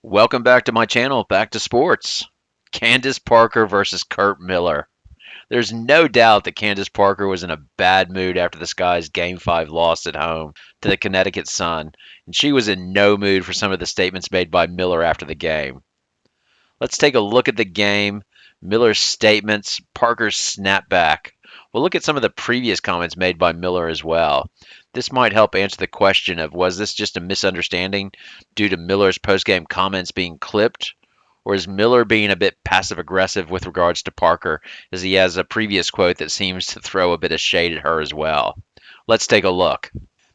Welcome back to my channel, Back to Sports. Candace Parker versus Curt Miller. There's no doubt that Candace Parker was in a bad mood after the Sky's Game 5 loss at home to the Connecticut Sun, and she was in no mood for some of the statements made by Miller after the game. Let's take a look at the game, Miller's statements, Parker's snapback. We'll look at some of the previous comments made by Miller as well. This might help answer the question of was this just a misunderstanding due to Miller's postgame comments being clipped, or is Miller being a bit passive aggressive with regards to Parker, as he has a previous quote that seems to throw a bit of shade at her as well? Let's take a look.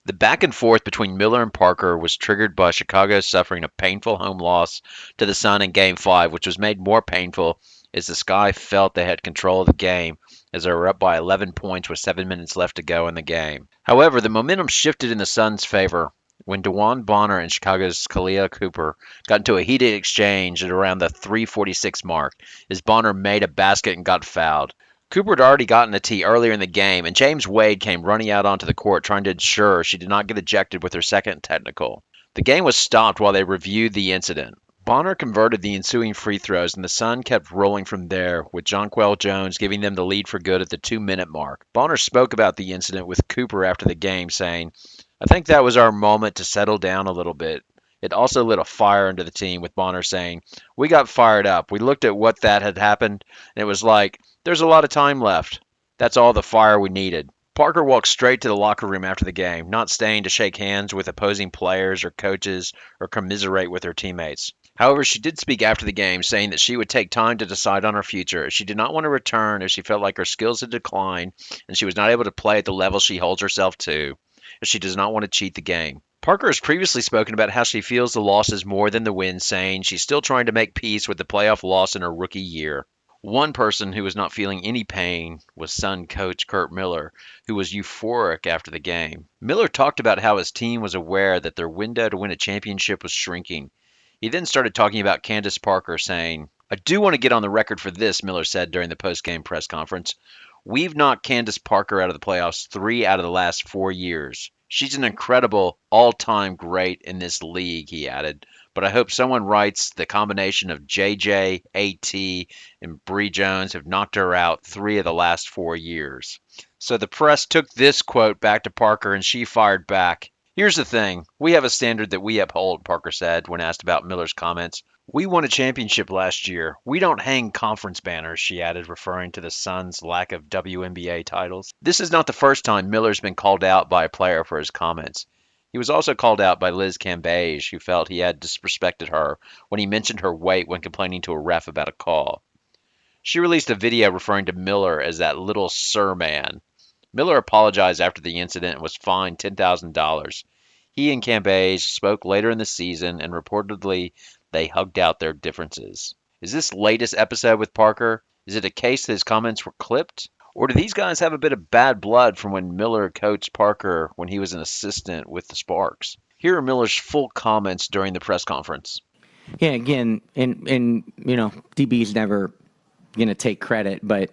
The back and forth between Miller and Parker was triggered by Chicago suffering a painful home loss to the Sun in Game 5, which was made more painful as the Sky felt they had control of the game as they were up by 11 points with 7 minutes left to go in the game. However, the momentum shifted in the Sun's favor when DeJuan Bonner and Chicago's Kalia Cooper got into a heated exchange at around the 3:46 mark as Bonner made a basket and got fouled. Cooper had already gotten a tee earlier in the game, and James Wade came running out onto the court trying to ensure she did not get ejected with her second technical. The game was stopped while they reviewed the incident. Bonner converted the ensuing free throws, and the Sun kept rolling from there, with Jonquel Jones giving them the lead for good at the 2-minute mark. Bonner spoke about the incident with Cooper after the game, saying, "I think that was our moment to settle down a little bit." It also lit a fire under the team, with Bonner saying, "We got fired up. We looked at what that had happened, and it was like, there's a lot of time left. That's all the fire we needed." Parker walked straight to the locker room after the game, not staying to shake hands with opposing players or coaches or commiserate with her teammates. However, she did speak after the game, saying that she would take time to decide on her future. She did not want to return as she felt like her skills had declined and she was not able to play at the level she holds herself to, as she does not want to cheat the game. Parker has previously spoken about how she feels the losses more than the wins, saying she's still trying to make peace with the playoff loss in her rookie year. One person who was not feeling any pain was Sun coach Curt Miller, who was euphoric after the game. Miller talked about how his team was aware that their window to win a championship was shrinking. He then started talking about Candace Parker, saying, "I do want to get on the record for this," Miller said during the post-game press conference. "We've knocked Candace Parker out of the playoffs 3 out of the last 4 years. She's an incredible all-time great in this league," he added. "But I hope someone writes the combination of JJ, AT, and Bree Jones have knocked her out 3 of the last 4 years." So the press took this quote back to Parker, and she fired back. "Here's the thing. We have a standard that we uphold," Parker said when asked about Miller's comments. "We won a championship last year. We don't hang conference banners," she added, referring to the Suns' lack of WNBA titles. This is not the first time Miller's been called out by a player for his comments. He was also called out by Liz Cambage, who felt he had disrespected her when he mentioned her weight when complaining to a ref about a call. She released a video referring to Miller as that little sir man. Miller apologized after the incident and was fined $10,000. He and Cambage spoke later in the season, and reportedly they hugged out their differences. Is this latest episode with Parker? Is it a case that his comments were clipped? Or do these guys have a bit of bad blood from when Miller coached Parker when he was an assistant with the Sparks? Here are Miller's full comments during the press conference. Yeah, again, and DB's never going to take credit, but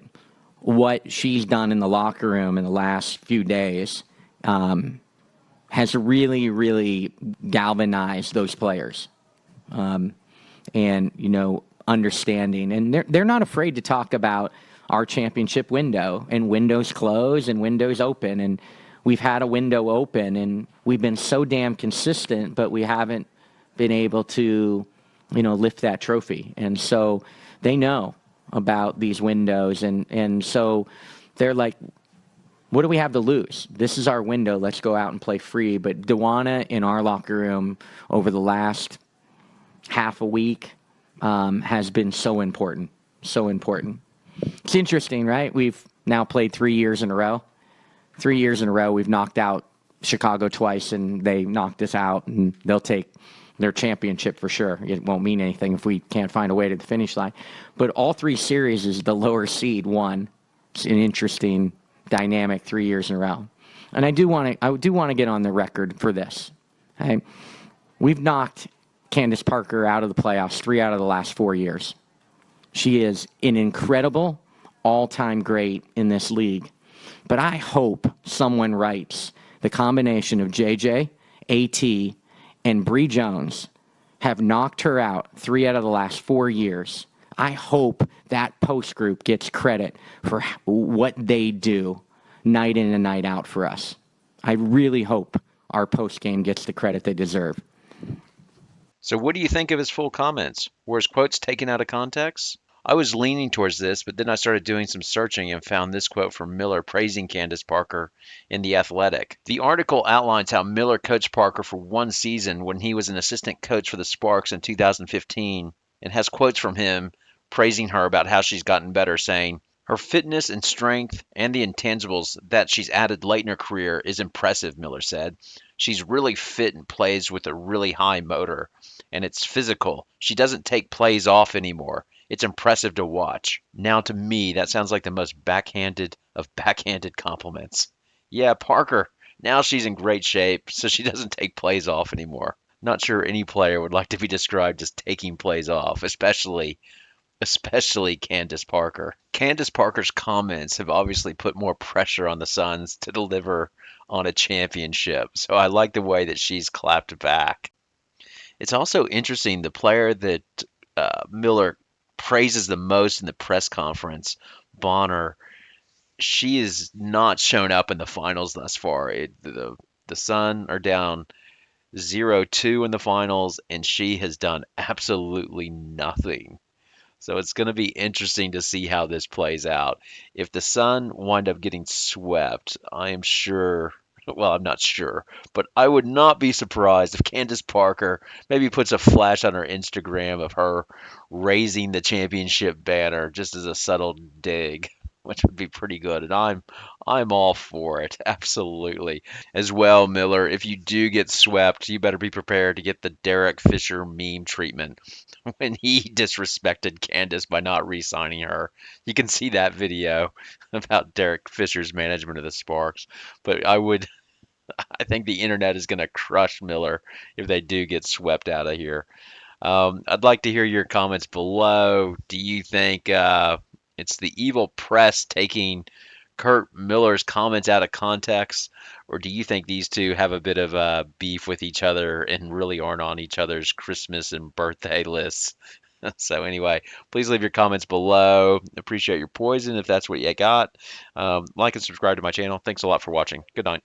what she's done in the locker room in the last few days has really, really galvanized those players. Understanding. And they're not afraid to talk about our championship window, and windows close and windows open. And we've had a window open, and we've been so damn consistent, but we haven't been able to, lift that trophy. And so they know about these windows. And so they're like, what do we have to lose? This is our window. Let's go out and play free. But DeWanna in our locker room over the last half a week has been so important. So important. It's interesting, right? We've now played 3 years in a row. 3 years in a row, we've knocked out Chicago twice, and they knocked us out, and they'll take their championship for sure. It won't mean anything if we can't find a way to the finish line. But all 3 series is the lower seed won. It's an interesting dynamic 3 years in a row. And I do want to get on the record for this. Okay? We've knocked Candace Parker out of the playoffs 3 out of the last 4 years. She is an incredible all-time great in this league. But I hope someone writes the combination of JJ, AT, and Bree Jones have knocked her out 3 out of the last 4 years. I hope that post group gets credit for what they do night in and night out for us. I really hope our post game gets the credit they deserve. So what do you think of his full comments? Were his quotes taken out of context? I was leaning towards this, but then I started doing some searching and found this quote from Miller praising Candace Parker in The Athletic. The article outlines how Miller coached Parker for one season when he was an assistant coach for the Sparks in 2015 and has quotes from him praising her about how she's gotten better, saying, her fitness and strength and the intangibles that she's added late in her career is impressive, Miller said. She's really fit and plays with a really high motor, and it's physical. She doesn't take plays off anymore. It's impressive to watch. Now, to me, that sounds like the most backhanded of backhanded compliments. Yeah, Parker, now she's in great shape, so she doesn't take plays off anymore. Not sure any player would like to be described as taking plays off, especially Candace Parker. Candace Parker's comments have obviously put more pressure on the Suns to deliver on a championship, so I like the way that she's clapped back. It's also interesting the player that Miller praises the most in the press conference, Bonner. She has not shown up in the finals thus far. The Sun are down 0-2 in the finals, and she has done absolutely nothing. So it's going to be interesting to see how this plays out. If the Sun wind up getting swept, I am sure, well, I'm not sure, but I would not be surprised if Candace Parker maybe puts a flash on her Instagram of her raising the championship banner just as a subtle dig, which would be pretty good. And I'm all for it, absolutely. As well, Miller, if you do get swept, you better be prepared to get the Derek Fisher meme treatment when he disrespected Candace by not re-signing her. You can see that video about Derek Fisher's management of the Sparks. But I think the internet is going to crush Miller if they do get swept out of here. I'd like to hear your comments below. Do you think it's the evil press taking Curt Miller's comments out of context, or do you think these two have a bit of beef with each other and really aren't on each other's Christmas and birthday lists? So anyway, please leave your comments below. Appreciate your poison if that's what you got. Like and subscribe to my channel. Thanks a lot for watching. Good night.